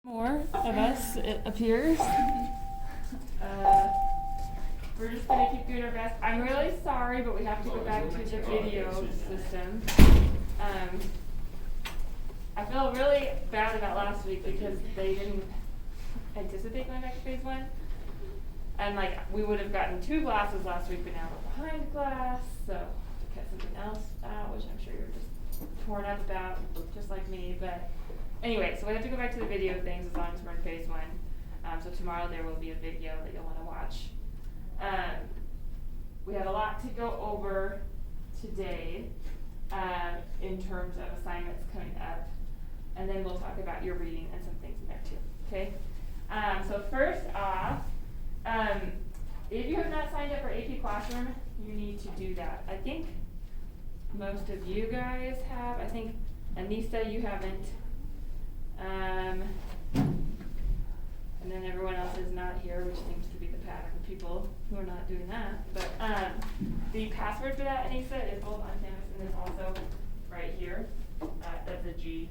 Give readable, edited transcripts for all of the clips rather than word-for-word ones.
More of us, it appears. We're just gonna keep doing our best. I'm really sorry, but we have to go back to the video system. I feel really bad about last week because they didn't anticipate going back to phase one. And we would have gotten 2 classes last week, but now we're behind class, so to cut something else out, which I'm sure you're just torn up about, just like me. But anyway, so we have to go back to the video things as long as we're in phase one. So tomorrow there will be a video that you'll want to watch. We have a lot to go over today in terms of assignments coming up. And then we'll talk about your reading and some things in there too, okay? So first off, if you have not signed up for AP Classroom, you need to do that. I think most of you guys have. I think, Anissa, you haven't. And then everyone else is not here, which seems to be the pattern of people who are not doing that. But the password for that, Anissa, is both on Canvas and then also right here. That's a G.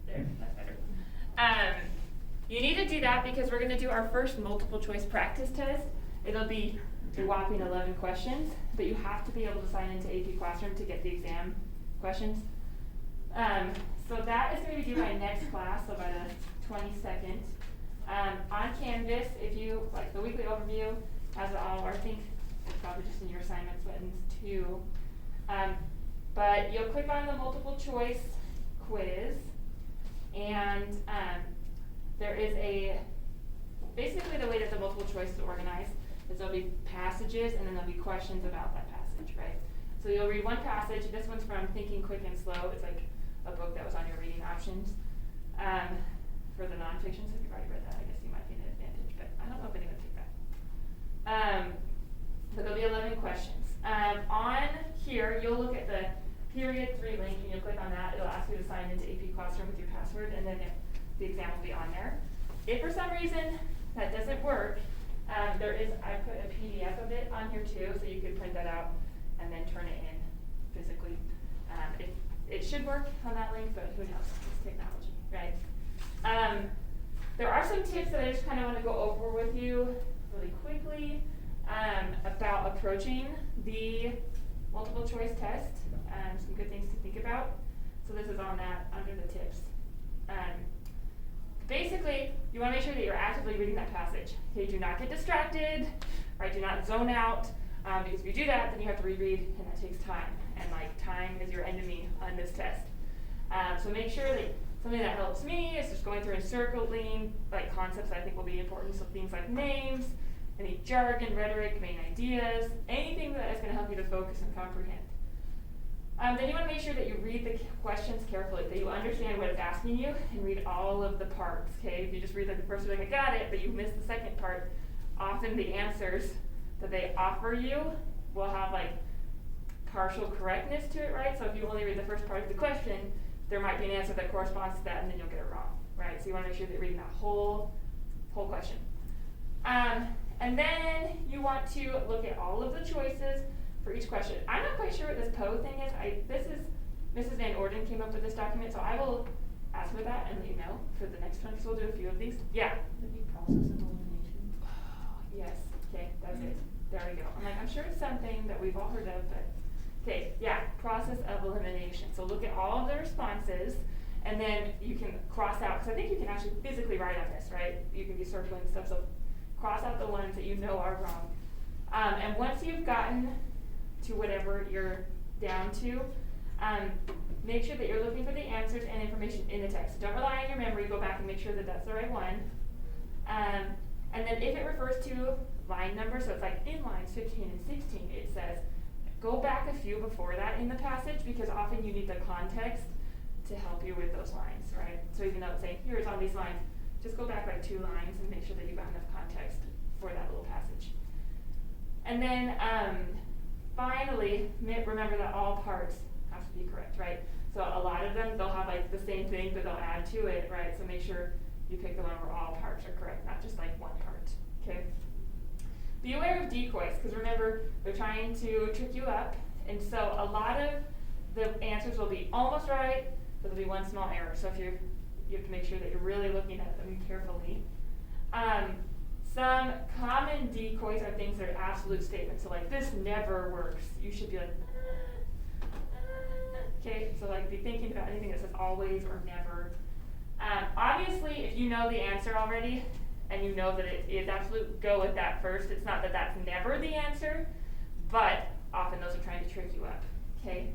There, that's better. You need to do that because we're going to do our first multiple choice practice test. It'll be a whopping 11 questions, but you have to be able to sign into AP Classroom to get the exam questions. So that is going to be due by next class, so by the 22nd. On Canvas, if you, the weekly overview has it all, or I think it's probably just in your assignments buttons too. But you'll click on the multiple choice quiz, and there is basically the way that the multiple choice is organized is there'll be passages and then there'll be questions about that passage, right? So you'll read one passage. This one's from Thinking Quick and Slow. It's like a book that was on your reading options for the nonfiction. So if you've already read that, I guess you might be an advantage, but I don't know if anyone took that. But there'll be 11 questions. On here, you'll look at the period 3 link and you'll click on that. It'll ask you to sign into AP Classroom with your password, and then the exam will be on there. If for some reason that doesn't work, I put a PDF of it on here too, so you could print that out and then turn it in physically. It should work on that link, but who knows? It's technology, right? There are some tips that I just kind of want to go over with you really quickly about approaching the multiple choice test. Some good things to think about. So this is on that under the tips. Basically, you want to make sure that you're actively reading that passage. Okay, do not get distracted, right? Do not zone out, because if you do that, then you have to reread, and that takes time. And time is your enemy on this test. So make sure that something that helps me is just going through and circling concepts I think will be important. So things like names, any jargon, rhetoric, main ideas, anything that is going to help you to focus and comprehend. Then you want to make sure that you read the questions carefully, that you understand what it's asking you, and read all of the parts, okay? If you just read the first one, I got it, but you miss the second part, often the answers that they offer you will have partial correctness to it, right? So if you only read the first part of the question, there might be an answer that corresponds to that, and then you'll get it wrong, right? So you want to make sure that you're reading that whole question. And then you want to look at all of the choices for each question. I'm not quite sure what this POE thing is. Mrs. Van Orden came up with this document, so I will ask her that and let you know for the next one, because we'll do a few of these. Yeah? The new process of elimination. Yes, okay, that's it. There we go. I'm sure it's something that we've all heard of, but okay, yeah, process of elimination. So look at all of the responses, and then you can cross out, because I think you can actually physically write on this, right? You can be circling stuff, so cross out the ones that you know are wrong. And once you've gotten to whatever you're down to, make sure that you're looking for the answers and information in the text. Don't rely on your memory. Go back and make sure that that's the right one. And then if it refers to line numbers, so it's in lines 15 and 16, it says go back a few before that in the passage, because often you need the context to help you with those lines, right? So even though it's saying here's on these lines, just go back 2 lines and make sure that you've got enough context for that little passage. And then finally, remember that all parts have to be correct, right? So a lot of them, they'll have the same thing, but they'll add to it, right? So make sure you pick the one where all parts are correct, not just one part, okay? Be aware of decoys, because remember, they're trying to trick you up, and so a lot of the answers will be almost right, but there'll be one small error. So if you're you have to make sure that you're really looking at them carefully. Some common decoys are things that are absolute statements. So like, this never works. You should be like, okay, so like be thinking about anything that says always or never. Obviously, if you know the answer already, and you know that it is absolute, go with that first. It's not that that's never the answer, but often those are trying to trick you up, okay?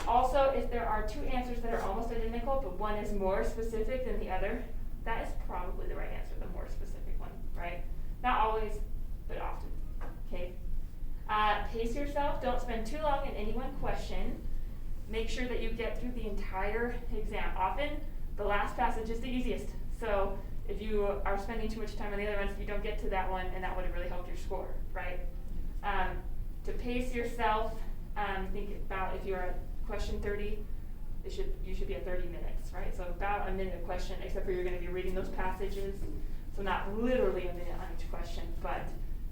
Also, if there are two answers that are almost identical, but one is more specific than the other, that is probably the right answer, the more specific one, right? Not always, but often, okay? Pace yourself, don't spend too long in any one question. Make sure that you get through the entire exam. Often, the last passage is the easiest, so if you are spending too much time on the other ones, you don't get to that one, and that would have really helped your score, right? To pace yourself, think about if you're at question 30, you should be at 30 minutes, right? So about a minute a question, except for you're going to be reading those passages, so not literally a minute on each question, but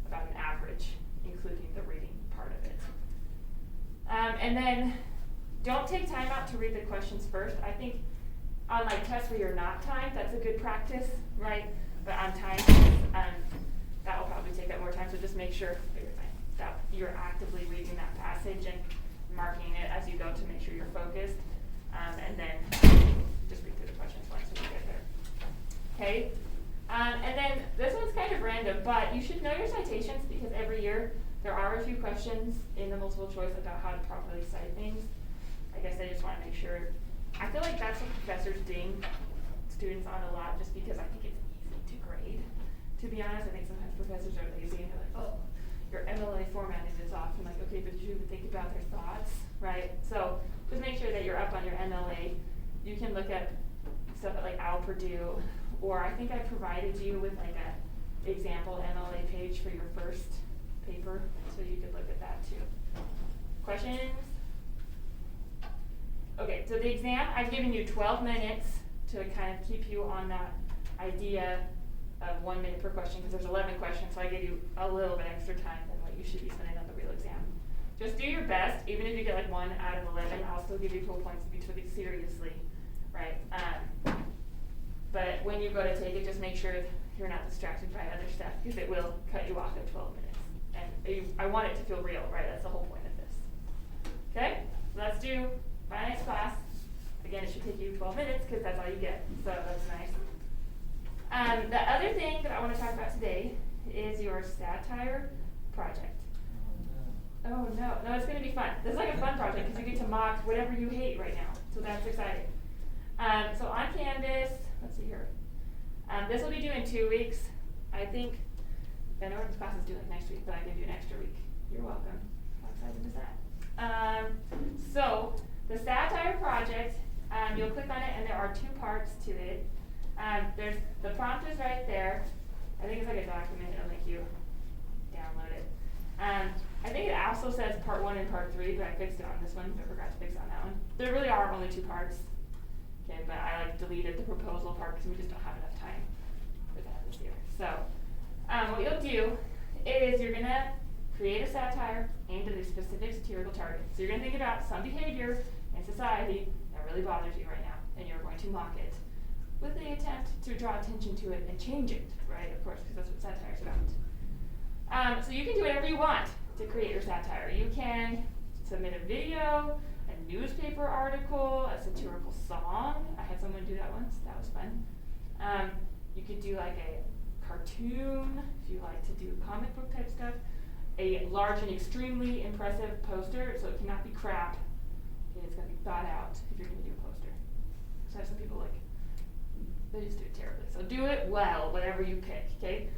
about an average, including the reading part of it. And then don't take time out to read the questions first. I think on like tests where you're not timed, that's a good practice, right? But on timed, that will probably take up more time, so just make sure that you're actively reading that passage and marking it as you go to make sure you're focused. And then just read through the questions once when you get there. Okay? And then this one's kind of random, but you should know your citations because every year there are a few questions in the multiple choice about how to properly cite things. I guess I just want to make sure. I feel like that's what professors ding students on a lot just because I think it's easy to grade. To be honest, I think sometimes professors are lazy and they're like, oh, your MLA formatting is off. I'm like, okay, but did you even think about their thoughts, right? So just make sure that you're up on your MLA. You can look at stuff at like OWL Purdue, or I think I provided you with like a example MLA page for your first paper, so you could look at that too. Questions? Okay, so the exam, I've given you 12 minutes to kind of keep you on that idea of 1 minute per question, because there's 11 questions, so I give you a little bit extra time than what you should be spending on the real exam. Just do your best. Even if you get like 1 out of 11, I'll still give you full points if you took it seriously, right? But when you go to take it, just make sure you're not distracted by other stuff, because it will cut you off at 12 minutes. And I want it to feel real, right? That's the whole point of this. Okay, so let's do my next class. Again, it should take you 12 minutes, because that's all you get, so that's nice. The other thing that I want to talk about today is your satire project. Oh no, it's going to be fun. This is like a fun project because you get to mock whatever you hate right now, so that's exciting. So on Canvas, let's see here. This will be due in 2 weeks. I think, I know this class is due like next week, but I give you an extra week. You're welcome. How excited is that? So the satire project, you'll click on it and there are 2 parts to it. There's the prompt is right there. I think it's like a document. It'll make you download it. I think it also says part 1 and part 3, but I fixed it on this one. I forgot to fix it on that one. There really are only 2 parts. Okay, but I like deleted the proposal part because we just don't have enough time for that this year. So what you'll do is you're gonna create a satire aimed at a specific satirical target. So you're gonna think about some behavior in society that really bothers you right now, and you're going to mock it with the attempt to draw attention to it and change it, right? Of course, because that's what satire is about. So you can do whatever you want to create your satire. You can submit a video, a newspaper article, a satirical song. I had someone do that once. That was fun. You could do like a cartoon, if you like to do comic book type stuff. A large and extremely impressive poster, so it cannot be crap. Okay, it's going to be thought out if you're going to do a poster. So I have some people like, they just do it terribly. So do it well, whatever you pick, okay?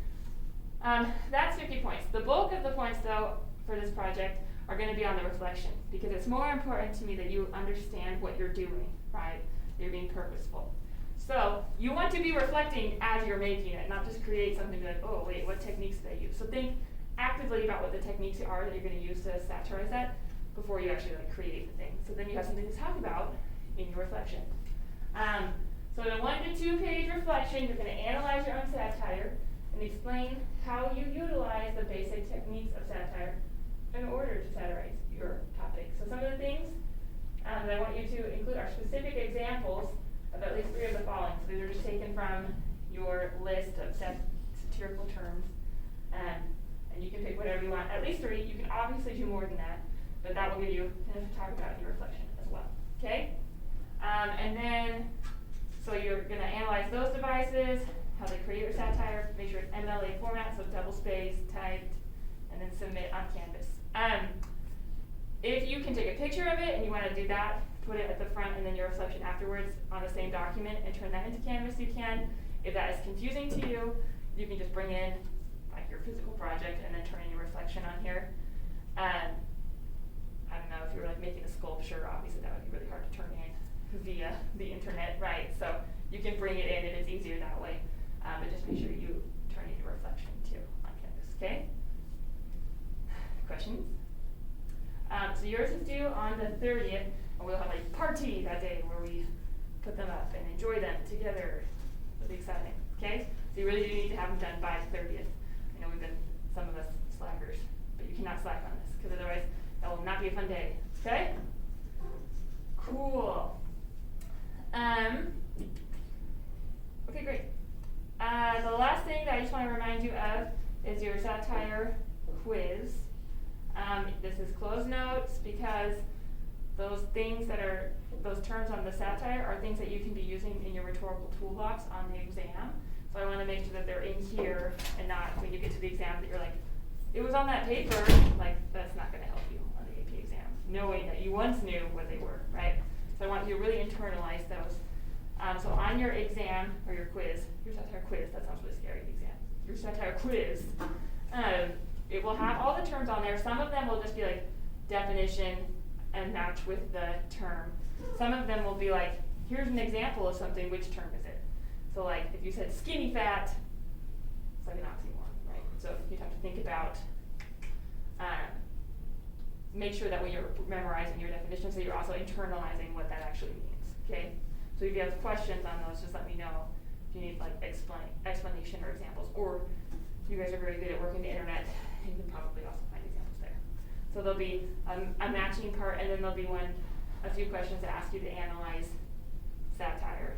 That's 50 points. The bulk of the points, though, for this project are going to be on the reflection, because it's more important to me that you understand what you're doing, right? You're being purposeful. So you want to be reflecting as you're making it, not just create something and be like, oh, wait, what techniques did I use? So think actively about what the techniques are that you're going to use to satirize that before you actually like create the thing. So then you have something to talk about in your reflection. So in a 1 to 2 page reflection, you're going to analyze your own satire and explain how you utilize the basic techniques of satire in order to satirize your topic. So some of the things that I want you to include are specific examples of at least 3 of the following. So these are just taken from your list of satirical terms. And you can pick whatever you want, at least 3. You can obviously do more than that, but that will give you enough to talk about in your reflection as well, okay? And then, so you're gonna analyze those devices, how they create your satire, make sure it's MLA format, so double space, typed, and then submit on Canvas. If you can take a picture of it and you wanna do that, put it at the front and then your reflection afterwards on the same document and turn that into Canvas, you can. If that is confusing to you, you can just bring in like your physical project and then turn in your reflection on here. I don't know, if you were like making a sculpture, obviously that would be really hard to turn in via the internet, right? So you can bring it in, it is easier that way. But just make sure you turn in your reflection too on Canvas, okay? Questions? So yours is due on the 30th, and we'll have a party that day where we put them up and enjoy them together. It'll be exciting, okay? So you really do need to have them done by the 30th. I know we've been, some of us, slackers, but you cannot slack on this, because otherwise that will not be a fun day, okay? Cool. Okay, great. The last thing that I just want to remind you of is your satire quiz. This is closed notes because those things that are, those terms on the satire are things that you can be using in your rhetorical toolbox on the exam. So I want to make sure that they're in here and not when you get to the exam that you're like, it was on that paper, like that's not going to help you on the AP exam, knowing that you once knew what they were, right? So I want you to really internalize those. So on your exam, or your quiz, your satire quiz, that sounds really scary, exam. Your satire quiz, it will have all the terms on there. Some of them will just be like definition and match with the term. Some of them will be like, here's an example of something, which term is it? So like, if you said skinny fat, it's like an oxymoron, right? So you'd have to think about, make sure that when you're memorizing your definition, so you're also internalizing what that actually means, okay? So if you have questions on those, just let me know if you need like explanation or examples, or you guys are very good at working the internet, you can probably also find examples there. So there'll be a matching part, and then there'll be a few questions that ask you to analyze satire,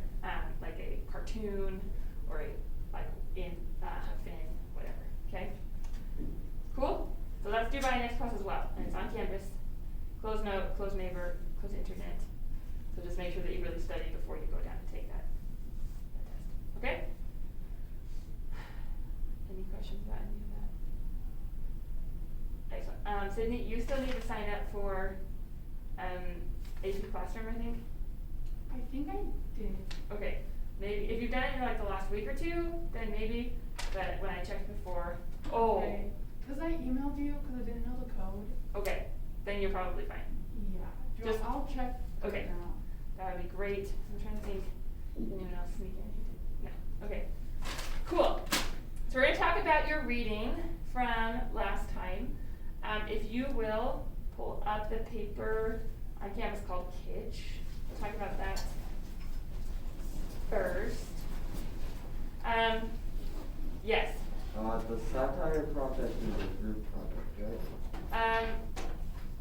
like a cartoon or a like in Finn, whatever. Okay. Cool. So that's due by next class as well, and it's on Canvas. Close note, close neighbor, close internet. So just make sure that you really study before you go down and take that test. Okay. Any questions about any of that? Excellent. Sydney, you still need to sign up for AP Classroom, I think. I think I did. Okay. Maybe if you've done it in like the last week or 2, then maybe. But when I checked before, Okay. Because I emailed you because I didn't know the code. Okay, then you're probably fine. Yeah. Just- I'll check. Okay. Now. That would be great. I'm trying to think. Did anyone else sneak in? No. Okay. Cool. So we're going to talk about your reading from last time. If you will pull up the paper on Canvas called Kitsch. We'll talk about that first. Yes. The satire project is a group project, right?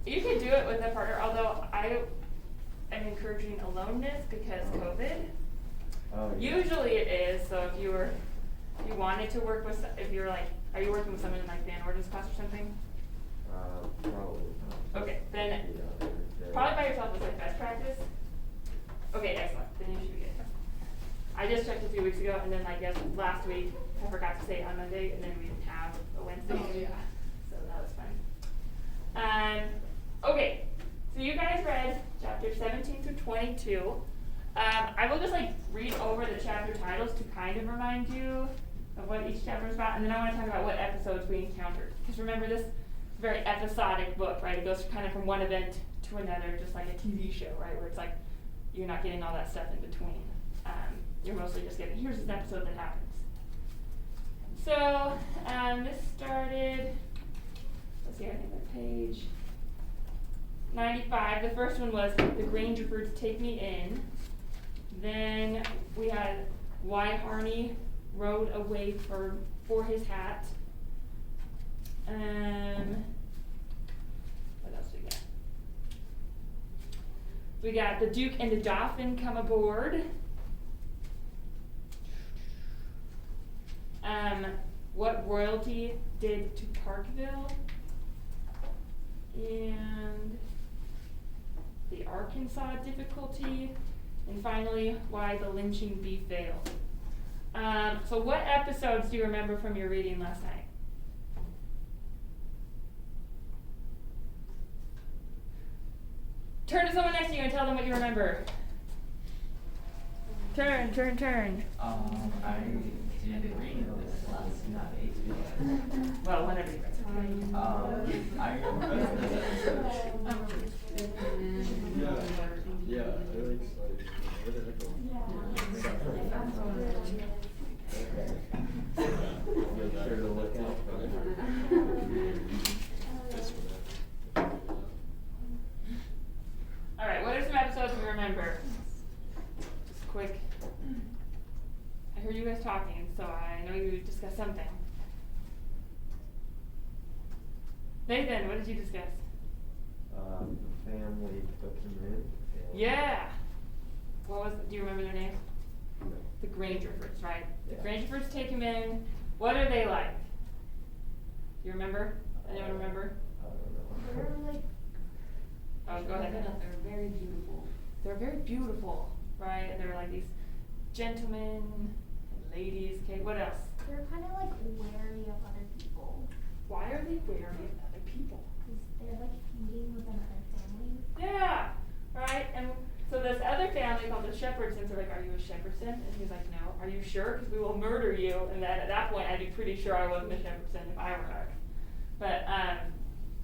You could do it with a partner, although I am encouraging aloneness because COVID. Oh, yeah. Usually it is, so if you wanted to work with, if you're like, are you working with someone in like Van Orden's class or something? Probably not. Okay, then Yeah, probably by yourself is like best practice. Okay, excellent, then you should be good. I just checked a few weeks ago, and then like last week, I forgot to say it on Monday, and then we didn't have a Wednesday. Oh, yeah. So that was fun. Okay, so you guys read chapter 17 through 22. I will just like read over the chapter titles to kind of remind you of what each chapter is about, and then I want to talk about what episodes we encountered. Because remember, this is a very episodic book, right? It goes kind of from one event to another, just like a TV show, right? Where it's like, you're not getting all that stuff in between. You're mostly just getting, here's an episode that happens. So, this started, let's see, I think that page 95. The first one was The Grangerfords Take Me In. Then we had Why Harney Rode Away for His Hat. What else we got? We got The Duke and the Dauphin Come Aboard. what royalty did to Parkville, and the Arkansas difficulty, and finally, why the lynching bee failed. So what episodes do you remember from your reading last night? Turn to someone next to you and tell them what you remember. Turn. I didn't read this last night. Well, whenever you guys I remember this episode. Yeah, it looks like, where did it go? Make sure to look out for it. Alright, what are some episodes we remember? Just quick. I heard you guys talking, so I know you discussed something. Nathan, what did you discuss? The family took him in. And Yeah! What was, do you remember their name? No. The Grangerfords, right? The Yeah. Grangerfords take him in. What are they like? You remember? Anyone remember? I don't know. They're like, Oh, go ahead. they're very beautiful. They're very beautiful, right? And they're like these gentlemen and ladies. Okay, what else? They're kind of like wary of other people. Why are they wary of other people? Because they're like feuding with another family. Yeah, right? And so this other family called the Shepherdsons are like, are you a Shepherdson? And he's like, no. Are you sure? Because we will murder you. And then at that point, I'd be pretty sure I wasn't a Shepherdson if I were her. But,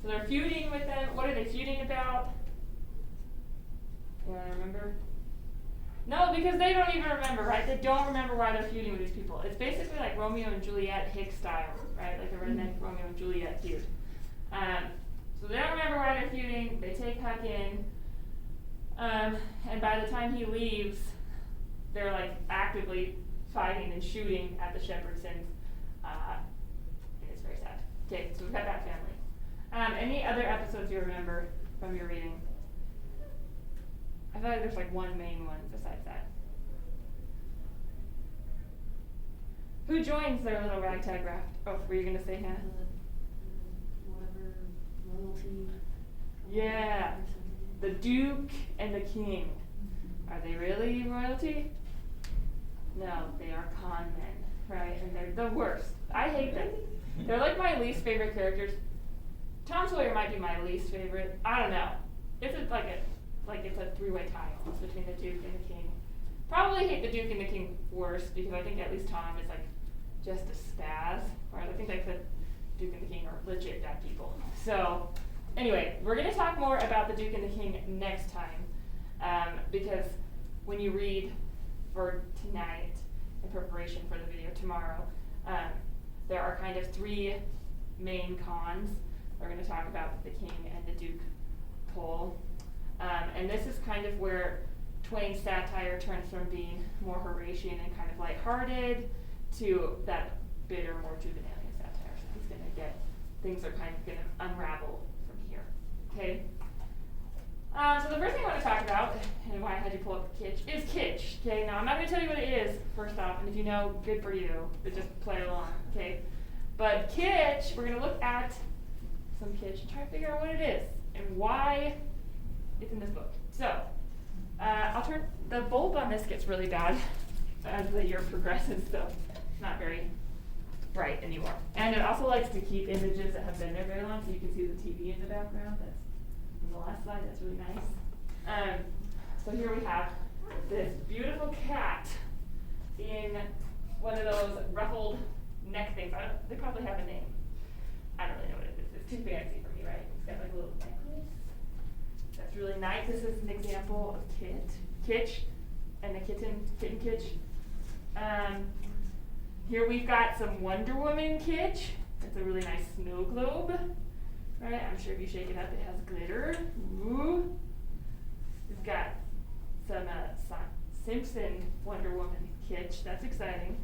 so they're feuding with them. What are they feuding about? You want to remember? No, because they don't even remember, right? They don't remember why they're feuding with these people. It's basically like Romeo and Juliet Hick style, right? Like the redneck Romeo and Juliet feud. So they don't remember why they're feuding. They take Huck in. And by the time he leaves, they're like actively fighting and shooting at the Shepherdsons. And it's very sad. Okay, so we've got that family. Any other episodes you remember from your reading? I feel like there's like one main one besides that. Who joins their little ragtag raft? Oh, were you gonna say Hannah? Whatever royalty. Yeah, the Duke and the King. Are they really royalty? No, they are con men, right? And they're the worst. I hate them. They're like my least favorite characters. Tom Sawyer might be my least favorite. I don't know. It's a three-way tie almost between the Duke and the King. Probably hate the Duke and the King worse because I think at least Tom is like just a spaz, whereas I think like the Duke and the King are legit bad people. So anyway, we're gonna talk more about the Duke and the King next time, because when you read for tonight in preparation for the video tomorrow, there are kind of three main cons we're gonna talk about the King and the Duke pull. And this is kind of where Twain's satire turns from being more Horatian and kind of lighthearted to that bitter, more juvenile satire. So he's gonna get, things are kind of gonna unravel from here, okay? So the first thing I wanna talk about, and why I had you pull up Kitsch, is Kitsch, okay? Now I'm not gonna tell you what it is, first off, and if you know, good for you, but just play along, okay? But Kitsch, we're gonna look at some Kitsch and try to figure out what it is and why it's in this book. So, I'll turn, the bulb on this gets really bad as the year progresses, so it's not very bright anymore. And it also likes to keep images that have been there very long, so you can see the TV in the background. That's in the last slide, that's really nice. So here we have this beautiful cat in one of those ruffled neck things. They probably have a name. I don't really know what it is. It's too fancy for me, right? It's got like a little necklace. That's really nice. This is an example of Kitsch and the kitten Kitsch. Here we've got some Wonder Woman Kitsch. It's a really nice snow globe. Right? I'm sure if you shake it up, it has glitter. Ooh. We've got some Simpson Wonder Woman Kitsch. That's exciting.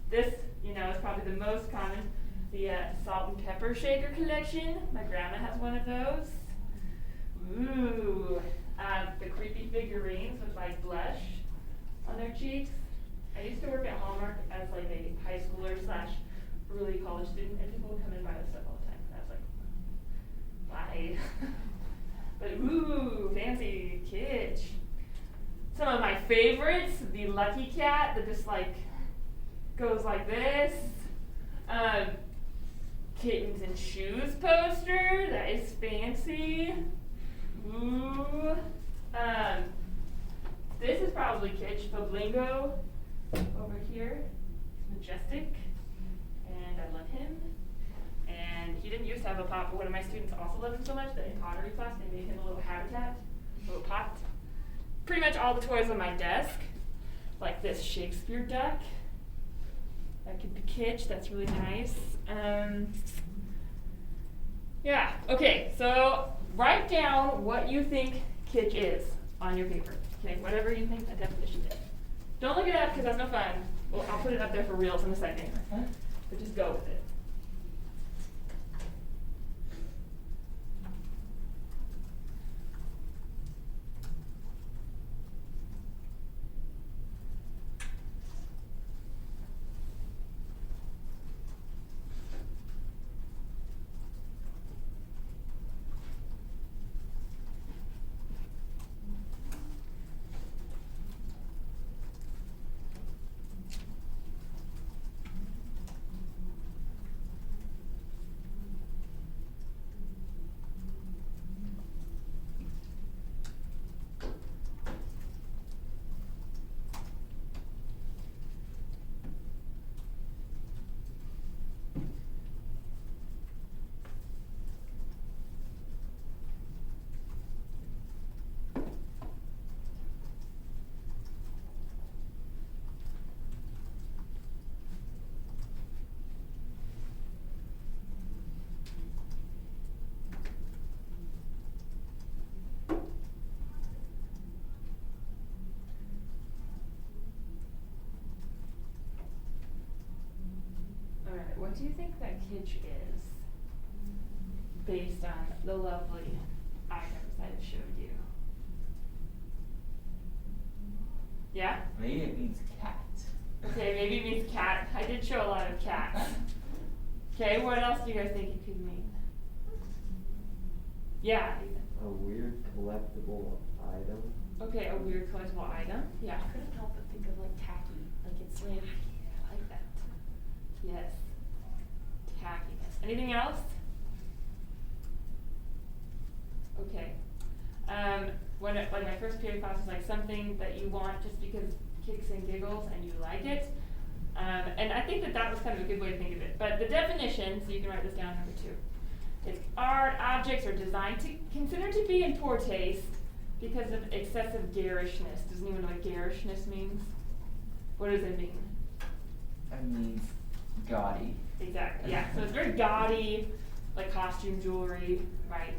This, is probably the most common. The salt and pepper shaker collection. My grandma has one of those. Ooh. The creepy figurines with like blush on their cheeks. I used to work at Hallmark as like a high schooler slash early college student, and people would come in and buy this stuff all the time. And I was like, why? But ooh, fancy kitsch. Some of my favorites, the Lucky Cat that just like goes like this. Kittens and Shoes poster, that is fancy. Ooh. This is probably kitsch. Fablingo over here. He's majestic. And I love him. And he didn't used to have a pot, but one of my students also loved him so much that in pottery class they made him a little habitat, a little pot. Pretty much all the toys on my desk, like this Shakespeare duck. That could be kitsch, that's really nice. Yeah, okay, so write down what you think kitsch is on your paper. Okay, whatever you think the definition is. Don't look it up because that's no fun. Well, I'll put it up there for reals in a second. But just go with it. Alright, what do you think that kitsch is based on the lovely items I have showed you? Yeah? Maybe it means cat. Okay, maybe it means cat. I did show a lot of cats. Okay, what else do you guys think it could mean? Yeah, Ethan. A weird collectible item. Okay, a weird collectible item. Yeah. I couldn't help but think of like tacky. Like it's like I like that. Yes. Tackiness. Anything else? Okay. Like my first period class was like something that you want just because kicks and giggles and you like it. And I think that was kind of a good way to think of it. But the definition, so you can write this down, number 2. Is art, objects, or design considered to be in poor taste because of excessive garishness. Does anyone know what garishness means? What does it mean? That means gaudy. Exactly, yeah. So it's very gaudy, like costume jewelry, right?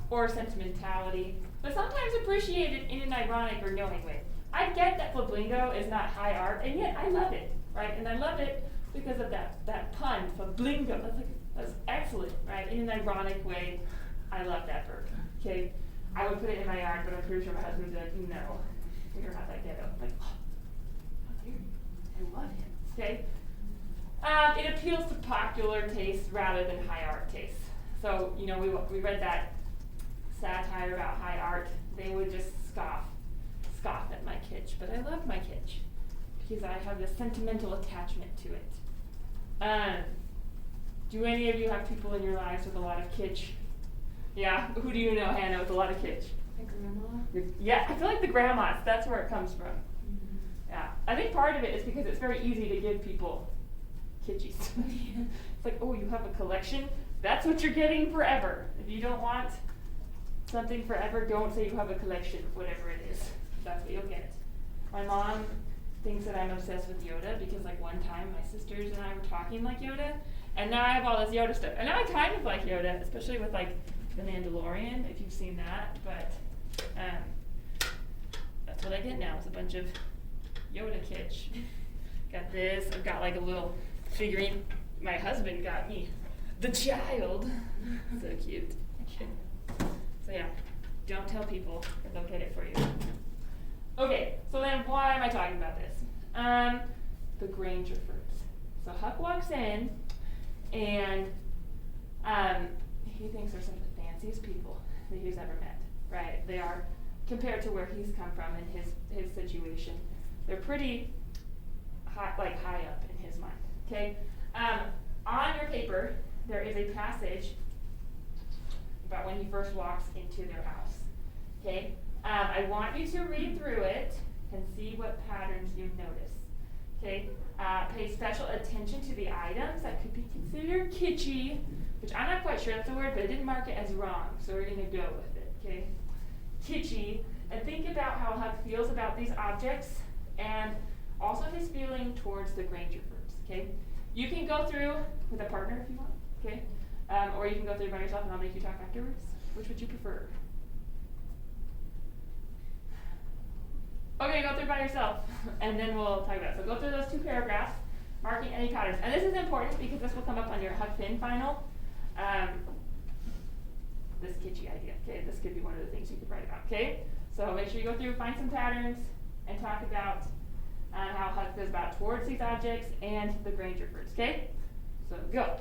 Or sentimentality, but sometimes appreciated in an ironic or knowing way. I get that Fablingo is not high art, and yet I love it, right? And I love it because of that pun, Fablingo. That's excellent, right? In an ironic way, I love that bird. Okay, I would put it in my yard, but I'm pretty sure my husband would be like, no, you're not that ghetto. Like, oh, how dare you? I love him. Okay. It appeals to popular taste rather than high art taste. So, you know, we read that satire about high art. They would just scoff at my kitsch, but I love my kitsch because I have this sentimental attachment to it. Do any of you have people in your lives with a lot of kitsch? Yeah, who do you know, Hannah, with a lot of kitsch? my grandma. Yeah, I feel like the grandmas, that's where it comes from. Mm-hmm. Yeah, I think part of it is because it's very easy to give people kitschy stuff. It's like, oh, you have a collection? That's what you're getting forever. If you don't want something forever, don't say you have a collection of whatever it is. That's what you'll get. My mom thinks that I'm obsessed with Yoda because like one time my sisters and I were talking like Yoda, and now I have all this Yoda stuff. And now I kind of like Yoda, especially with like The Mandalorian, if you've seen that, but that's what I get now, is a bunch of Yoda kitsch. Got this, I've got like a little figurine my husband got me. The child. So cute. So yeah, don't tell people or they'll get it for you. Okay, so then why am I talking about this? The Grangerfords. So Huck walks in, and he thinks they're some of the fanciest people that he's ever met. Right? They are, compared to where he's come from in his situation. They're pretty high up in his mind. Okay. On your paper, there is a passage about when he first walks into their house. Okay? I want you to read through it and see what patterns you notice. Okay? Pay special attention to the items that could be considered kitschy, which I'm not quite sure that's the word, but I didn't mark it as wrong, so we're going to go with it. Okay? Kitschy. And think about how Huck feels about these objects and also his feeling towards the Grangerfords. Okay? You can go through with a partner if you want. Okay? Or you can go through by yourself and I'll make you talk afterwards. Which would you prefer? Okay, go through by yourself, and then we'll talk about it. So go through those 2 paragraphs, marking any patterns. And this is important because this will come up on your Huck Finn final. This kitschy idea, okay? This could be one of the things you could write about, okay? So make sure you go through, find some patterns, and talk about how Huck feels about towards these objects and the Grangerfords, okay? So go.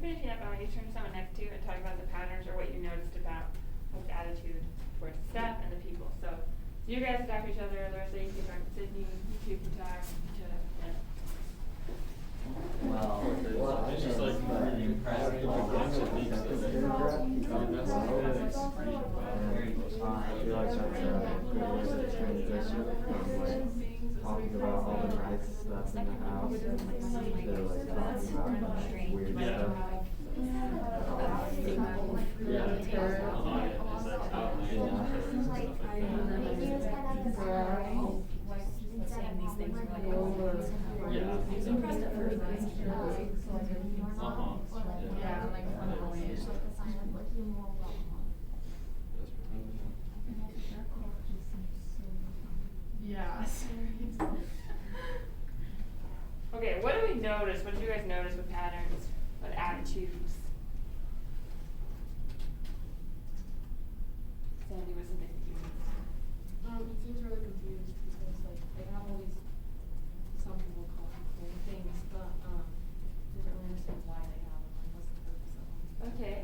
finishing up, I want you to turn to someone next to you and talk about the patterns or what you noticed about like the attitude towards staff and the people. So you guys can talk to each other, Larissa, you can talk to Sydney, you two can talk to Well, Well, it's just like really impressed with all the techniques that they Yeah. very I feel like that's a good way to transition from like talking about all the nice stuff in the house to like talking about weird stuff. Saying these things like Impressed at first, but it's Yeah, like annoying. Yeah, seriously. Okay, what do we notice? What did you guys notice with patterns, with attitudes? Sandy, was something that you He seems really confused because like they have all these, some people call them cool things, but doesn't really understand why they have them, like what's the purpose of them. Okay,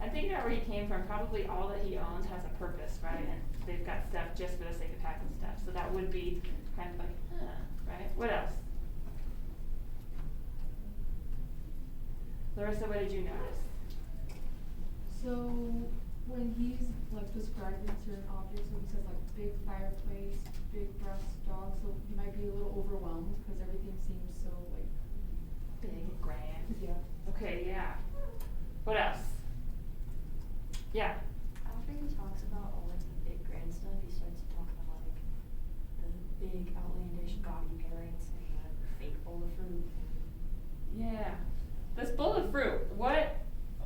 I'm thinking about where he came from. Probably all that he owns has a purpose, right? And they've got stuff just for the sake of having stuff. So that would be kind of like, right? What else? Larissa, what did you notice? So when he's like describing certain objects, when he says like big fireplace, big brass dog, so he might be a little overwhelmed because everything seems so like Big, grand. yeah. Okay, yeah. What else? Yeah. After he talks about all like the big grand stuff, he starts to talk about like the big outlandish gaudy parents and the fake bowl of fruit. Yeah. This bowl of fruit, what,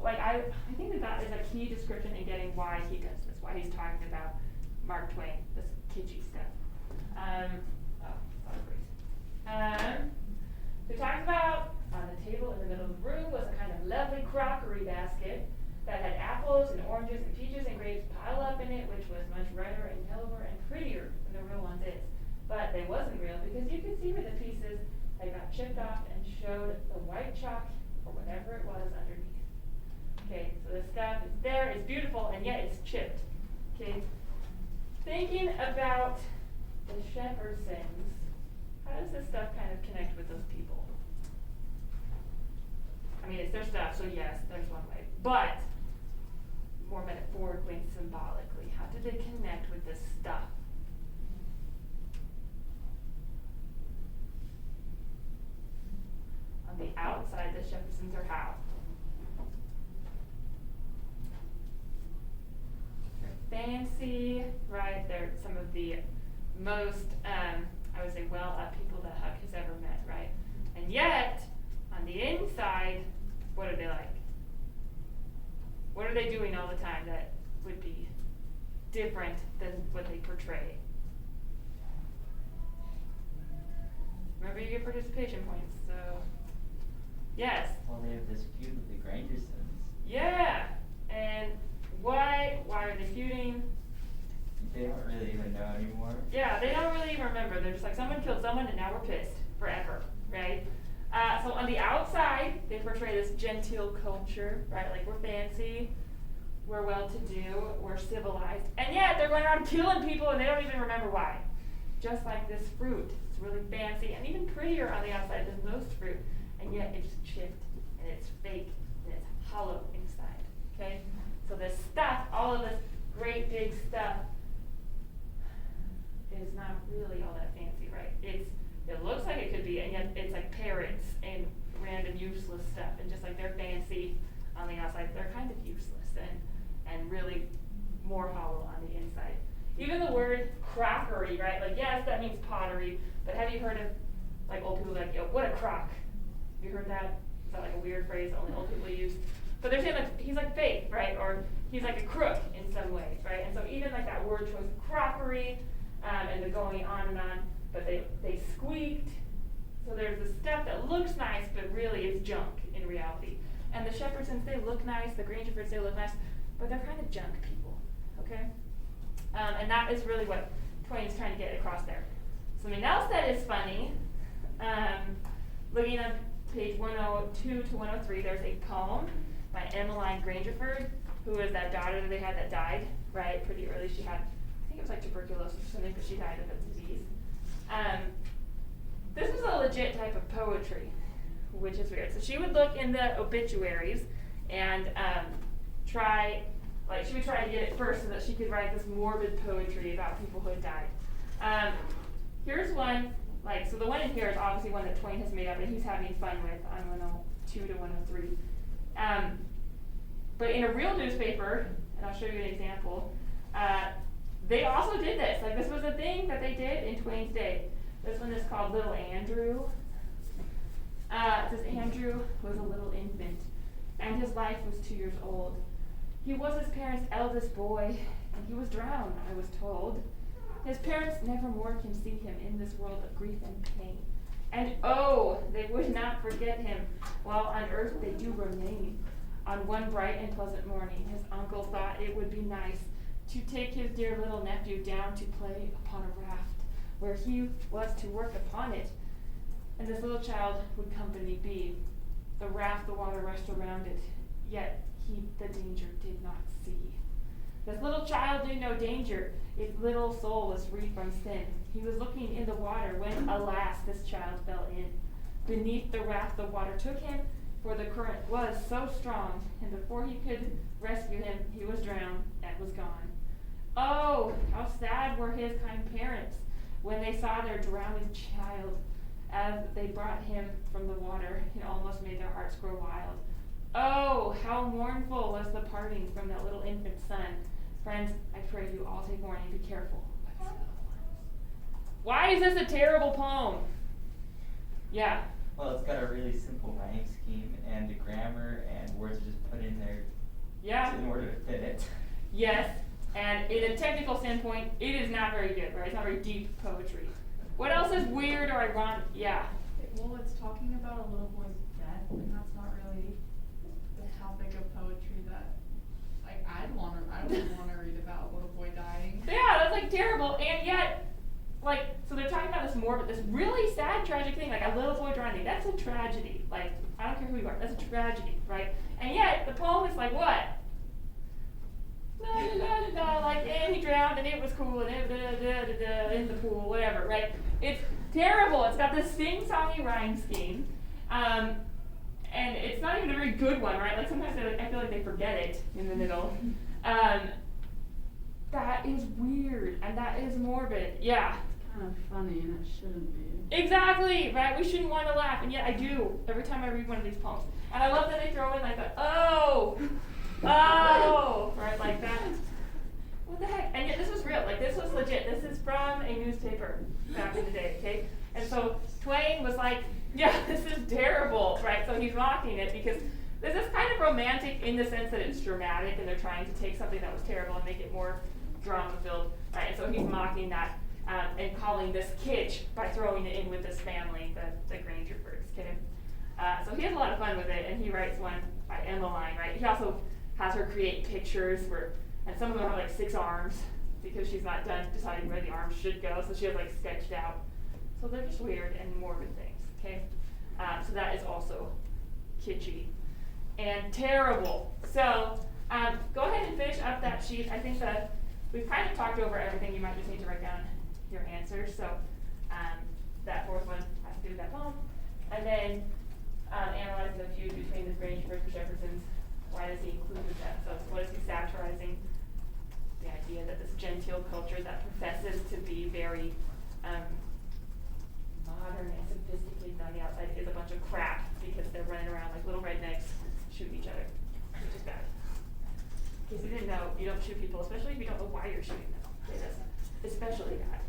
like, I think that is a key description in getting why he does this, why he's talking about Mark Twain, this kitschy stuff. He talks about on the table in the middle of the room was a kind of lovely crockery basket that had apples and oranges and peaches and grapes piled up in it, which was much redder and yellower and prettier than the real ones is. But they wasn't real because you could see where the pieces had got chipped off and showed the white chalk or whatever it was underneath. Okay, so the stuff is there, it's beautiful, and yet it's chipped. Okay, thinking about the Shepherdsons, how does this stuff kind of connect with those people? I mean, it's their stuff, so yes, there's one way. But more metaphorically and symbolically, how did they connect with this stuff? On the outside, the Shepherdsons are how? They're fancy, right? They're some of the most, I would say, well-up people that Huck has ever met, right? And yet, on the inside, what are they like? What are they doing all the time that would be different than what they portray? Remember, you get participation points, so yes. Well, they have this feud with the Grangersons. Yeah. And why are they feuding? They don't really even know anymore. Yeah, they don't really even remember. They're just like, someone killed someone and now we're pissed forever, right? So on the outside, they portray this genteel culture, right? Like, we're fancy, we're well-to-do, we're civilized, and yet they're going around killing people and they don't even remember why. Just like this fruit, it's really fancy and even prettier on the outside than most fruit, and yet it's chipped and it's fake and it's hollow inside, okay? So this stuff, all of this great big stuff, is not really all that fancy, right? It looks like it could be, and yet it's like parrots and random useless stuff, and just like they're fancy on the outside, they're kind of useless and really more hollow on the inside. Even the word crockery, right? Like, yes, that means pottery, but have you heard of like old people like, yo, what a crock? Have you heard that? Is that like a weird phrase that only old people use? But they're saying like he's like fake, right? Or he's like a crook in some ways, right? And so even like that word choice, crockery, and the going on and on, but they squeaked. So there's this stuff that looks nice, but really is junk in reality. And the Shepherdsons, they look nice, the Grangerfords, they look nice, but they're kind of junk people, okay? And that is really what Twain's trying to get across there. Something else that is funny, looking up page 102 to 103, there's a poem by Emmeline Grangerford, who is that daughter that they had that died, right, pretty early. She had, I think it was like tuberculosis or something, but she died of a disease. This was a legit type of poetry, which is weird. So she would look in the obituaries and she would try to get it first so that she could write this morbid poetry about people who had died. Here's one, so the one in here is obviously one that Twain has made up and he's having fun with on 102 to 103. But in a real newspaper, and I'll show you an example, they also did this. Like, this was a thing that they did in Twain's day. This one is called Little Andrew. It says, Andrew was a little infant, and his life was 2 years old. He was his parents' eldest boy, and he was drowned, I was told. His parents nevermore can see him in this world of grief and pain. And oh, they would not forget him while on earth they do remain. On one bright and pleasant morning, his uncle thought it would be nice to take his dear little nephew down to play upon a raft, where he was to work upon it, and this little child would company be. The raft, the water rushed around it, yet he the danger did not see. This little child knew no danger, its little soul was free from sin. He was looking in the water when, alas, this child fell in. Beneath the raft the water took him, for the current was so strong, and before he could rescue him, he was drowned and was gone. Oh, how sad were his kind parents when they saw their drowned child. As they brought him from the water, it almost made their hearts grow wild. Oh, how mournful was the parting from that little infant son. Friends, I pray you all take warning, be careful of these little ones. Why is this a terrible poem? Yeah. Well, it's got a really simple rhyme scheme and the grammar and words are just put in there Yeah. in order to fit it. Yes. And in a technical standpoint, it is not very good, right? It's not very deep poetry. What else is weird or ironic? Yeah. Well, it's talking about a little boy's death, and that's not really the topic of poetry that, I wouldn't wanna read about a little boy dying. Yeah, that's like terrible. And yet, so they're talking about this really sad, tragic thing, like a little boy drowning. That's a tragedy. Like, I don't care who you are, that's a tragedy, right? And yet, the poem is like, what? And he drowned, and it was cool, and in the pool, whatever, right? It's terrible. It's got this sing-songy rhyme scheme, and it's not even a very good one, right? Like, sometimes I feel like they forget it in the middle. That is weird, and that is morbid. Yeah. Kind of funny, and it shouldn't be. Exactly, right? We shouldn't want to laugh, and yet I do every time I read one of these poems. And I love that they throw in like the oh, right, like that. What the heck? And yet this was real. Like, this was legit. This is from a newspaper back in the day, okay? And so Twain was like, yeah, this is terrible, right? So he's mocking it because this is kind of romantic in the sense that it's dramatic, and they're trying to take something that was terrible and make it more drama-filled, right? And so he's mocking that. And calling this kitsch by throwing it in with this family, the Grangerfords, okay? So he has a lot of fun with it, and he writes one by Emmeline, right? He also has her create pictures and some of them have like 6 arms because she's not done deciding where the arms should go, so she has like sketched out. So they're just weird and morbid things, okay? So that is also kitschy and terrible. So go ahead and finish up that sheet. I think that we've kind of talked over everything. You might just need to write down your answers. So that fourth one has to do with that poem. And then analyze the feud between the Grangerfords and Jeffersons. Why does he include that? So what is he satirizing? The idea that this genteel culture that professes to be very modern and sophisticated on the outside is a bunch of crap because they're running around like little rednecks shooting each other, which is bad. In case you didn't know, you don't shoot people, especially if you don't know why you're shooting them. Okay, that's especially bad.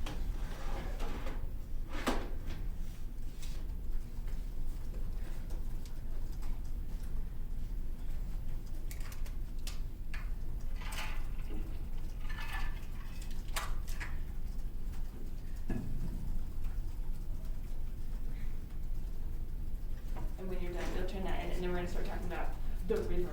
And when you're done, you'll turn that in, and then we're going to start talking about the river.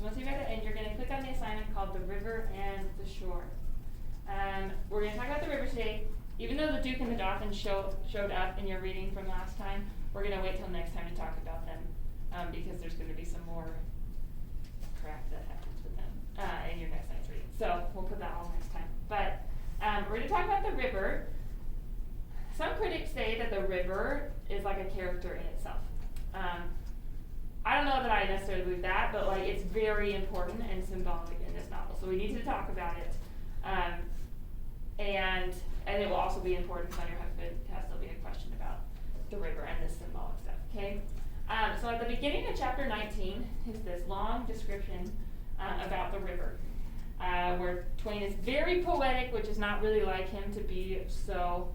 So once you've got the end, you're gonna click on the assignment called the river and the shore. We're gonna talk about the river today. Even though the Duke and the Dauphin showed up in your reading from last time, we're gonna wait till next time to talk about them, because there's gonna be some more crap that happens with them, in your next night's reading. So we'll put that on next time. But, we're gonna talk about the river. Some critics say that the river is like a character in itself. I don't know that I necessarily believe that, but like it's very important and symbolic in this novel, so we need to talk about it. And it will also be important because on your husband there'll be a question about the river and this symbolic stuff. Okay. So at the beginning of chapter 19 is this long description about the river, where Twain is very poetic, which is not really like him to be so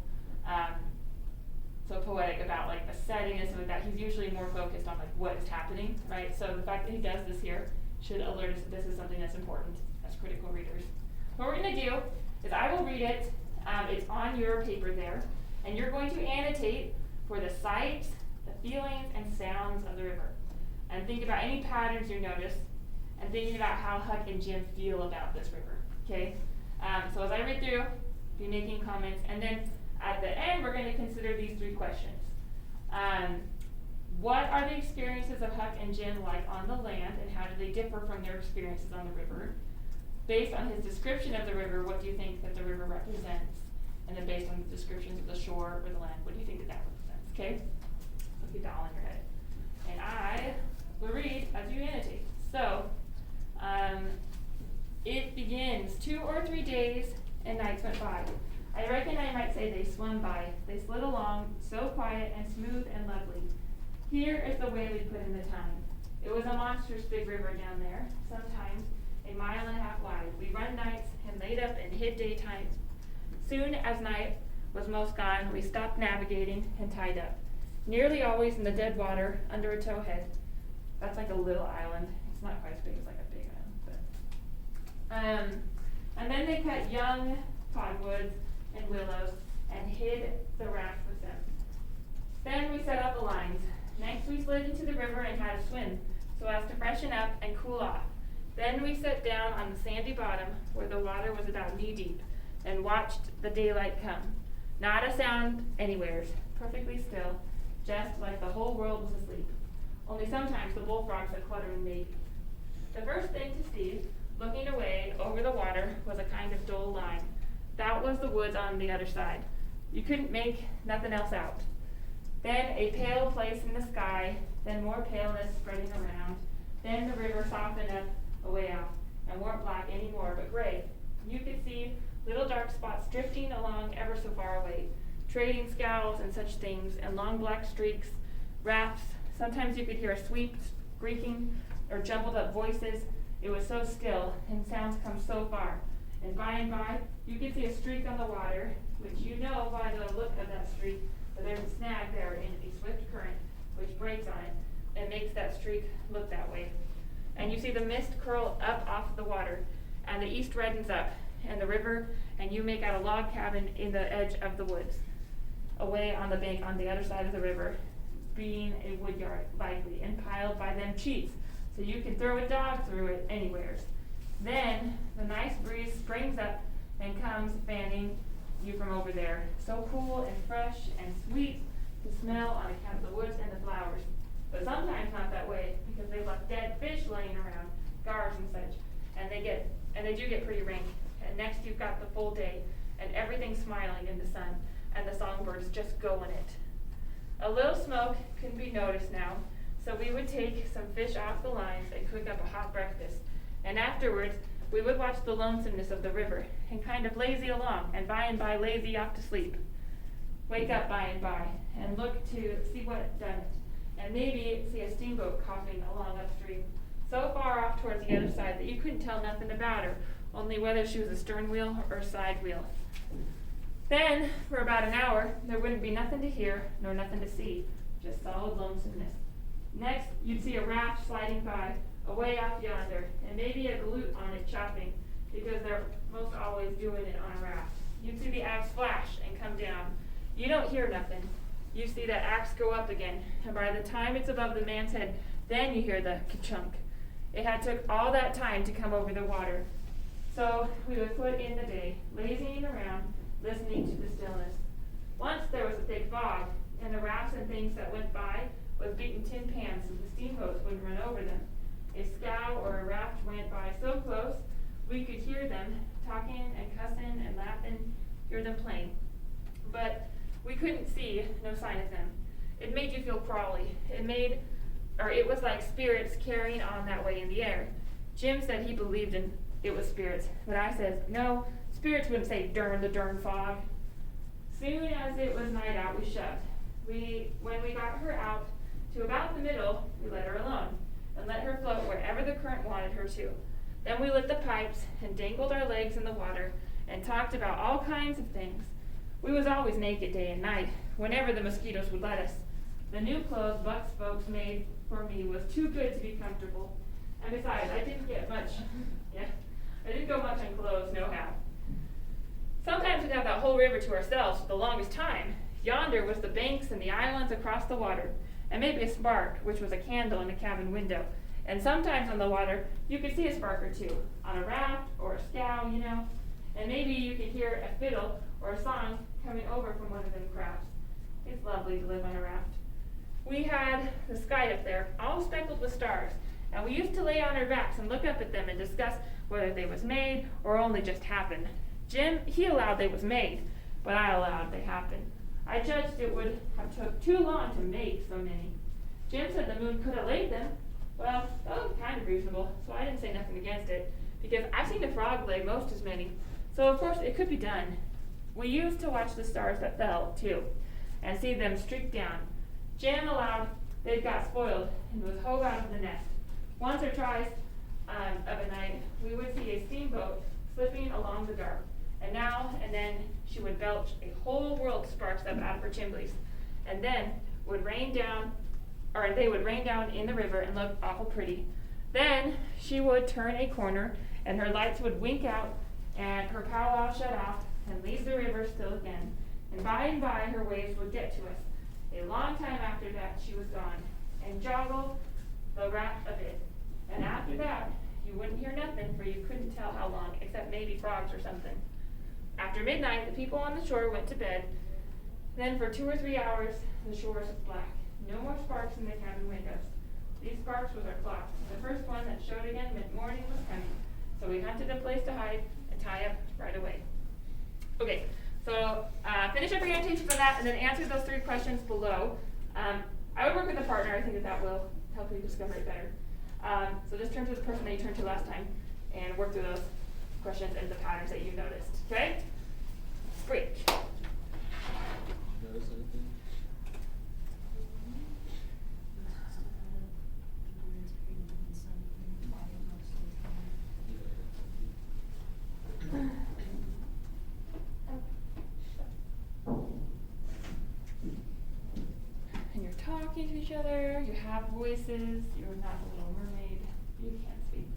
poetic about like the setting and stuff like that. He's usually more focused on like what is happening, right? So the fact that he does this here should alert us that this is something that's important as critical readers. What we're gonna do is I will read it. It's on your paper there, and you're going to annotate for the sights, the feelings, and sounds of the river, and think about any patterns you notice, and thinking about how Huck and Jim feel about this river. Okay. So as I read through, be making comments, and then at the end, we're going to consider these 3 questions. What are the experiences of Huck and Jim like on the land, and how do they differ from their experiences on the river? Based on his description of the river, what do you think that the river represents? And then based on the descriptions of the shore or the land, what do you think that represents? Okay? So keep that all in your head. And I will read as you annotate. So, it begins. 2 or 3 days and nights went by. I reckon I might say they swum by. They slid along, so quiet and smooth and lovely. Here is the way we put in the time. It was a monstrous big river down there, sometimes 1.5 miles wide. We run nights and laid up and hid daytimes. Soon as night was most gone, we stopped navigating and tied up. Nearly always in the dead water under a towhead. That's like a little island. It's not quite as big as like a big island, but. And then they cut young cottonwoods and willows and hid the raft with them. Then we set out the lines. Next we slid into the river and had a swim, so as to freshen up and cool off. Then we sat down on the sandy bottom, where the water was about knee-deep, and watched the daylight come. Not a sound anywheres, perfectly still, just like the whole world was asleep. Only sometimes the bullfrogs a cluttering maybe. The first thing to see, looking away over the water, was a kind of dull line. That was the woods on the other side. You couldn't make nothing else out. Then a pale place in the sky, then more paleness spreading around. Then the river softened up away out, and weren't black anymore, but gray. You could see little dark spots drifting along ever so far away, trading scows and such things, and long black streaks, rafts. Sometimes you could hear a sweep, squeaking, or jumbled up voices. It was so still, and sounds come so far. And by, you could see a streak on the water, which you know by the look of that streak, that there's a snag there in a swift current, which breaks on it, and makes that streak look that way. And you see the mist curl up off the water, and the east reddens up, and the river, and you make out a log cabin in the edge of the woods, away on the bank on the other side of the river, being a wood yard likely, and piled by them cheats, so you can throw a dog through it anywheres. Then the nice breeze springs up and comes fanning you from over there, so cool and fresh and sweet to smell on account of the woods and the flowers. But sometimes not that way, because they've left dead fish laying around, gars and such, and they do get pretty rank. And next you've got the full day, and everything smiling in the sun, and the songbirds just go in it. A little smoke can be noticed now, so we would take some fish off the lines and cook up a hot breakfast, and afterwards we would watch the lonesomeness of the river, and kind of lazy along, and by lazy off to sleep. Wake up by, and look to see what done it, and maybe see a steamboat coughing along upstream, so far off towards the other side that you couldn't tell nothing about her, only whether she was a stern wheel or a side wheel. Then, for about an hour, there wouldn't be nothing to hear, nor nothing to see, just solid lonesomeness. Next, you'd see a raft sliding by, away off yonder, and maybe a galoot on it chopping, because they're most always doing it on a raft. You'd see the axe flash and come down. You don't hear nothing. You see that axe go up again, and by the time it's above the man's head, then you hear the ka-chunk. It had took all that time to come over the water. So we would put in the day, lazying around, listening to the stillness. Once there was a thick fog, and the rafts and things that went by was beating tin pans so the steamboats wouldn't run over them. A scow or a raft went by so close, we could hear them talking and cussing and laughing, hear them playing. But we couldn't see no sign of them. It made you feel crawly. It was like spirits carrying on that way in the air. Jim said he believed it was spirits, but I says, no, spirits wouldn't say darn the darn fog. Soon as it was night out, we shoved. When we got her out to about the middle, we let her alone and let her float wherever the current wanted her to. Then we lit the pipes and dangled our legs in the water and talked about all kinds of things. We was always naked day and night, whenever the mosquitoes would let us. The new clothes Buck's folks made for me was too good to be comfortable. And besides, I didn't go much on clothes, nohow. Sometimes we'd have that whole river to ourselves for the longest time. Yonder was the banks and the islands across the water, and maybe a spark, which was a candle in a cabin window. And sometimes on the water, you could see a spark or two, on a raft or a scow, you know. And maybe you could hear a fiddle or a song coming over from one of them crafts. It's lovely to live on a raft. We had the sky up there, all speckled with stars, and we used to lay on our backs and look up at them and discuss whether they was made or only just happened. Jim, he allowed they was made, but I allowed they happened. I judged it would have took too long to make so many. Jim said the moon could have laid them. Well, that was kind of reasonable, so I didn't say nothing against it, because I've seen a frog lay most as many, so of course it could be done. We used to watch the stars that fell, too, and see them streak down. Jim allowed they'd got spoiled and was hove out of the nest. Once or twice of a night, we would see a steamboat slipping along the dark, and now and then she would belch a whole world of sparks up out of her chimneys, and then they would rain down in the river and look awful pretty. Then she would turn a corner, and her lights would wink out, and her powwow shut off, and leave the river still again. And by her waves would get to us. A long time after that she was gone, and joggle the raft of it. And after that, you wouldn't hear nothing, for you couldn't tell how long, except maybe frogs or something. After midnight, the people on the shore went to bed. Then for 2 or 3 hours, the shore was black. No more sparks in the cabin windows. These sparks was our clock. The first one that showed again meant morning was coming. So we hunted a place to hide and tie up right away. Okay, so finish up your annotation for that, and then answer those 3 questions below. I would work with a partner. I think that will help you discover it better. So just turn to the person that you turned to last time and work through those questions and the patterns that you noticed. Okay? Great. Notice anything? And you're talking to each other, you have voices, you're not a little mermaid, you can't speak.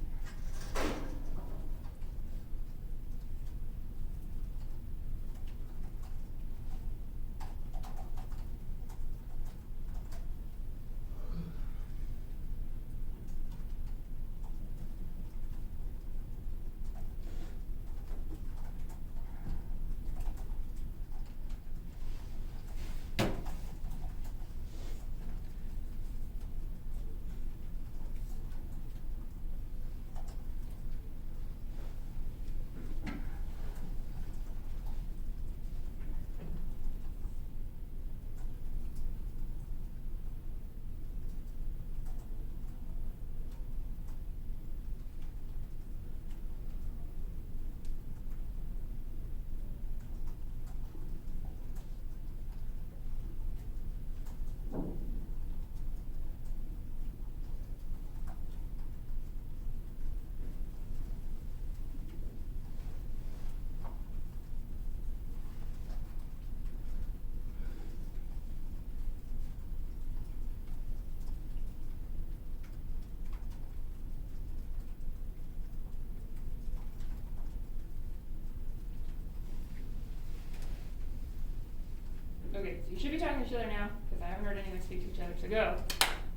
Okay, so you should be talking to each other now, because I haven't heard anyone speak to each other, so go.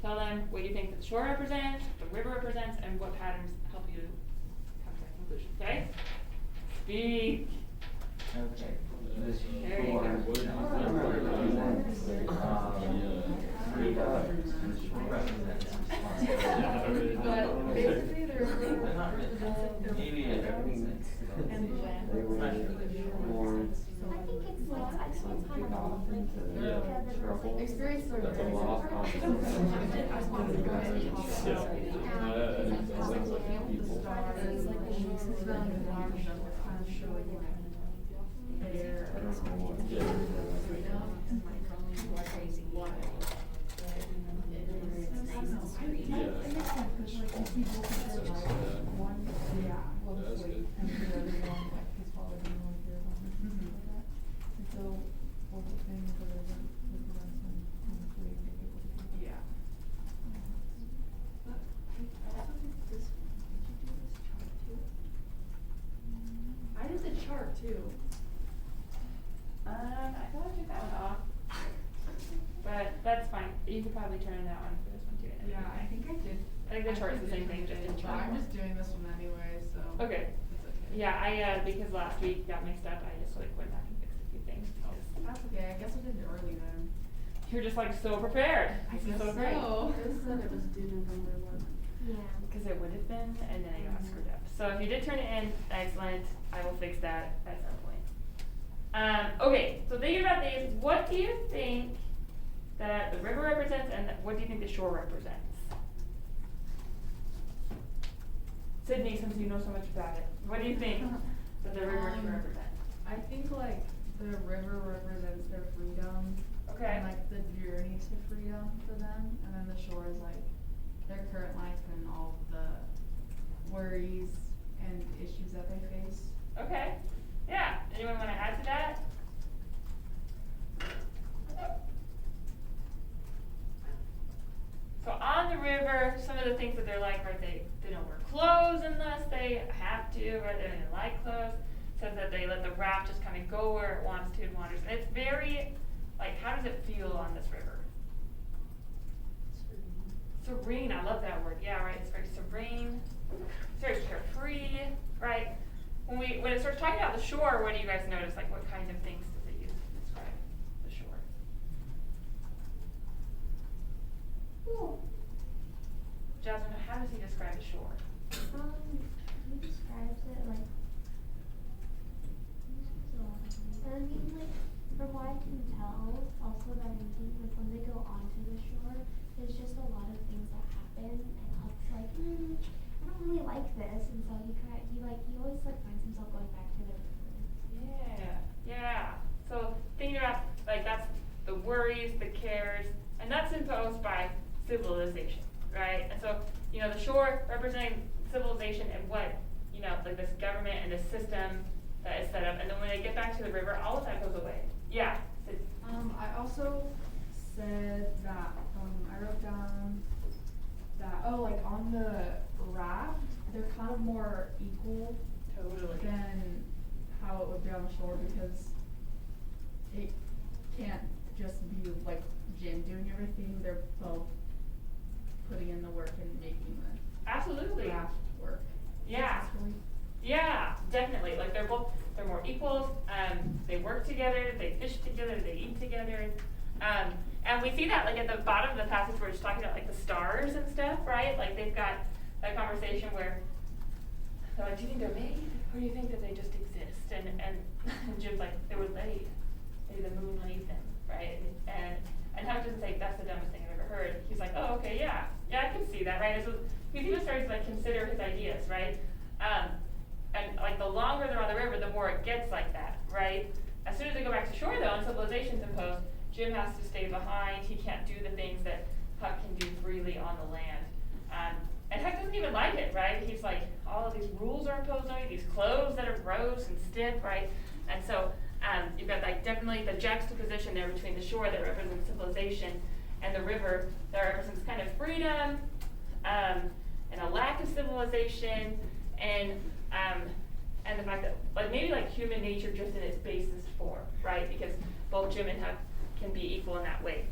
Tell them what you think that the shore represents, what the river represents, and what patterns help you come to that conclusion, okay? Speak. Okay. The There you shore go. represents, freedom, and the shore represents responsibility. But basically, the river But not really. represents Maybe it represents. and the land. They were Not really. born I think it's like, I think it's kind kicked of off like, into trouble. Experience the That's a river. lost opportunity. I don't know what. Yeah. I did the chart too. I thought I took that one off. But that's fine, you could probably turn in that one for this one too. and Yeah, I everything. think I did. I think the chart's the same thing, just in But chart. I'm just doing this one anyway, so. Okay. It's okay. Yeah, because last week got mixed up, I just like went back and fixed a few things. because That's okay, I guess I did it early then. You're just like so prepared. I This is guess so great. so. It said it was due November 11th. yeah. Because it would have been, and then it got screwed up. So if you did turn it in, excellent, I will fix that at some point. Okay, so thinking about these, what do you think that the river represents and what do you think the shore represents? Sydney, since you know so much about it, what do you think that the river should represent? I think like the river represents their freedom. Okay. And like the journey to freedom for them, and then the shore is like their current life and all of the worries and issues that they face. Okay, yeah, anyone wanna add to that? So on the river, some of the things that they're like, right, they don't wear clothes unless they have to, right, they don't like clothes. Says that they let the raft just kind of go where it wants to and wanders. And it's very, like, how does it feel on this river? Serene, I love that word, yeah, right, it's very serene, it's very carefree, right? When it starts talking about the shore, what do you guys notice, like what kind of things does it use to describe the shore? Jasmine, how does he describe the shore? He describes it like, I mean, like, from what I can tell, also that I think, like, when they go onto the shore, there's just a lot of things that happen, and Huck's like, I don't really like this, and so he always, like, finds himself going back to the river. Yeah. So thinking about, like, that's the worries, the cares, and that's imposed by civilization, right? And so, the shore representing civilization and what, like this government and this system that is set up, and then when they get back to the river, all of that goes away. Yeah. I also said that, I wrote down that, like on the raft, they're kind of more equal Totally. than how it would be on the shore because it can't just be like Jim doing everything, they're both putting in the work and making the Absolutely. raft work. Yeah. successfully. Yeah, definitely. Like they're more equals. They work together. They fish together. They eat together. And we see that like at the bottom of the passage where it's talking about like the stars and stuff, right? Like they've got that conversation where they're like, do you think they're made, or do you think that they just exist? And Jim's like, they were laid. Maybe the moon laid them, right? And Huck doesn't say that's the dumbest thing I've ever heard. He's like, oh, okay, yeah, I can see that, right? And so he's even starting to like consider his ideas, right? And like the longer they're on the river, the more it gets like that, right? As soon as they go back to shore though, and civilization's imposed, Jim has to stay behind. He can't do the things that Huck can do freely on the land. And Huck doesn't even like it, right? He's like, all of these rules are imposed on you, these clothes that are gross and stiff, right? And so you've got like definitely the juxtaposition there between the shore that represents civilization and the river that represents kind of freedom and a lack of civilization and the fact that like maybe like human nature just in its basest form, right? Because both Jim and Huck can be equal in that way.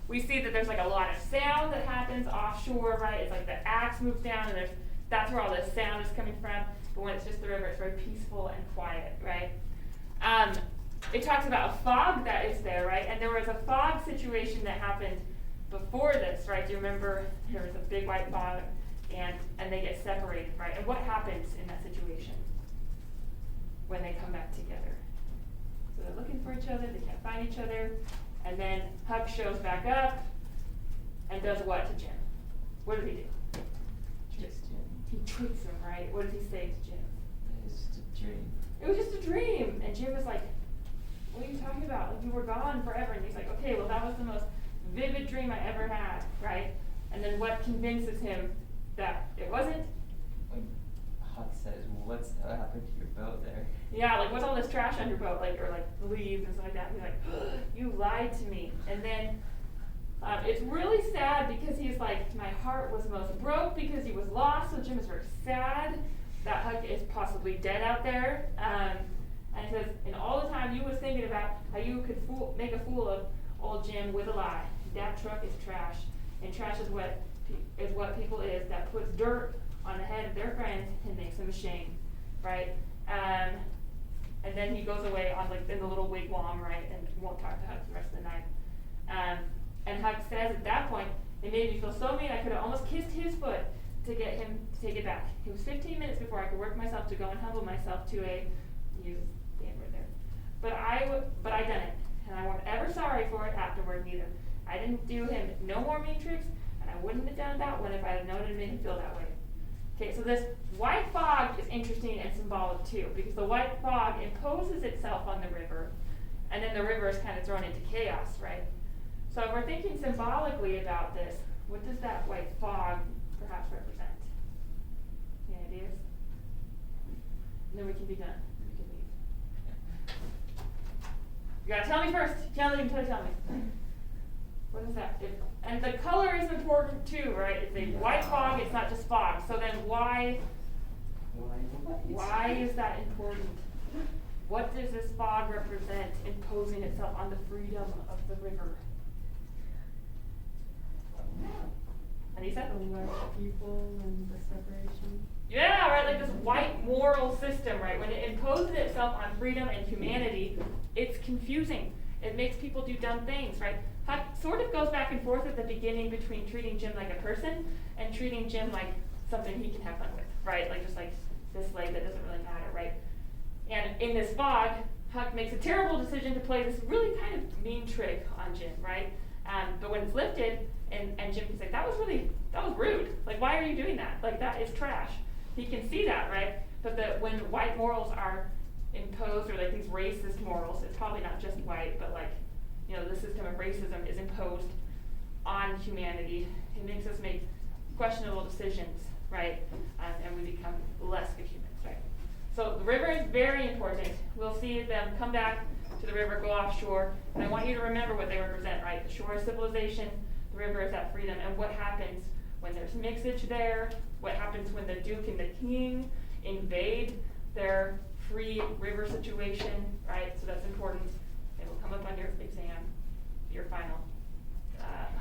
we see that there's like a lot of sound that happens offshore, right? It's like the axe moves down and that's where all the sound is coming from. But when it's just the river, it's very peaceful and quiet, right? It talks about a fog that is there, right? And there was a fog situation that happened before this, right? Do you remember there was a big white fog and they get separated, right? And what happens in that situation when they come back together? So they're looking for each other, they can't find each other, and then Huck shows back up and does what to Jim? What did he do? Tricks Jim. He tricks him, right? What does he say to Jim? It's just a dream. It was just a dream. And Jim was like, what are you talking about? Like, you were gone forever. And he's like, okay, well, that was the most vivid dream I ever had, right? And then what convinces him that it wasn't? When Huck says, well, what happened to your boat there? Yeah, like, what's all this trash on your boat? Like, or like leaves and stuff like that. He's like, you lied to me. And then it's really sad because he's like, my heart was most broke because he was lost. So Jim is very sad that Huck is possibly dead out there. And he says, and all the time you was thinking about how you could make a fool of old Jim with a lie. That truck is trash. And trash is what people is that puts dirt on the head of their friends and makes them ashamed, right? And then he goes away on like in the little wigwam, right, and won't talk to Huck the rest of the night. And Huck says at that point, it made me feel so mean I could have almost kissed his foot to get him to take it back. It was 15 minutes before I could work myself to go and humble myself to use the N word there. But I done it, and I wasn't ever sorry for it afterward neither. I didn't do him no more mean tricks, and I wouldn't have done that one if I had known it made him feel that way. Okay, so this white fog is interesting and symbolic too, because the white fog imposes itself on the river, and then the river is kind of thrown into chaos, right? So if we're thinking symbolically about this, what does that white fog perhaps represent? Any ideas? And then we can be done. We can leave. You gotta tell me first. You can't leave until you tell me. What is that? And the color is important too, right? It's a white fog, it's not just fog. So then why is that important? What does this fog represent imposing itself on the freedom of the river? Anissa? People and the separation. Yeah, right, like this white moral system, right? When it imposes itself on freedom and humanity, it's confusing. It makes people do dumb things, right? Huck sort of goes back and forth at the beginning between treating Jim like a person and treating Jim like something he can have fun with, right? Like just like this slave that doesn't really matter, right? And in this fog, Huck makes a terrible decision to play this really kind of mean trick on Jim, right? But when it's lifted, and Jim can say, that was rude. Like, why are you doing that? Like, that is trash. He can see that, right? But when white morals are imposed, or like these racist morals, it's probably not just white, but like, you know, the system of racism is imposed on humanity. It makes us make questionable decisions, right? And we become less good humans, right? So the river is very important. We'll see them come back to the river, go offshore, and I want you to remember what they represent, right? The shore is civilization, the river is that freedom, and what happens when there's mixage there, what happens when the Duke and the King invade their free river situation, right? So that's important. It will come up on your exam, your final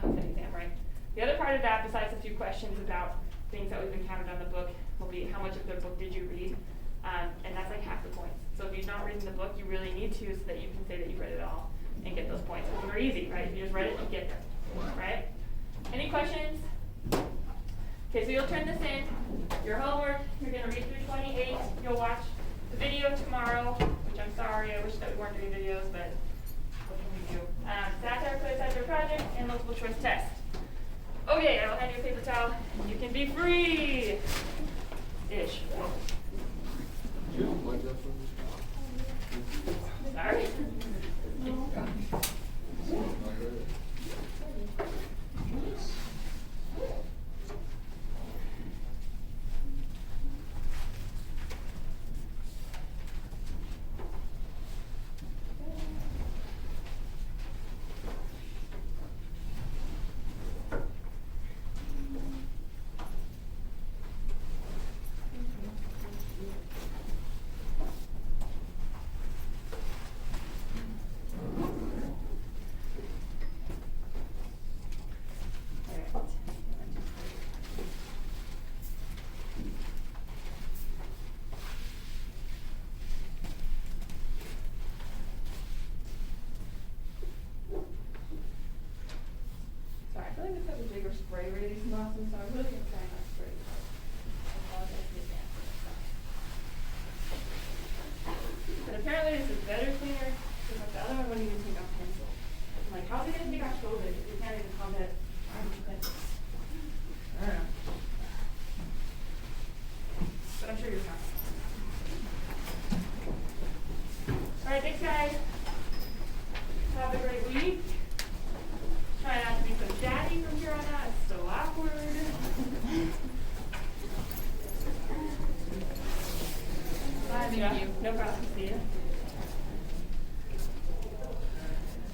exam, right? The other part of that, besides a few questions about things that we've encountered on the book, will be how much of the book did you read? And that's like half the points. So if you're not reading the book, you really need to, so that you can say that you read it all and get those points. They're easy, right? If you just read it, you get there, right? Any questions? Okay, so you'll turn this in. Your homework, you're going to read through 28. You'll watch the video tomorrow, which I'm sorry, I wish that we weren't doing videos, but what can we do? Satire, quiz, satire project, and multiple choice test. Okay, I will hand you a paper towel. You can be free. Ish. Sorry. so I really am trying not to break it. I apologize in advance for that. But apparently this is better cleaner, because like the other one wouldn't even take off pencil. I'm like, how's it gonna take off COVID if we can't even comment on pencil?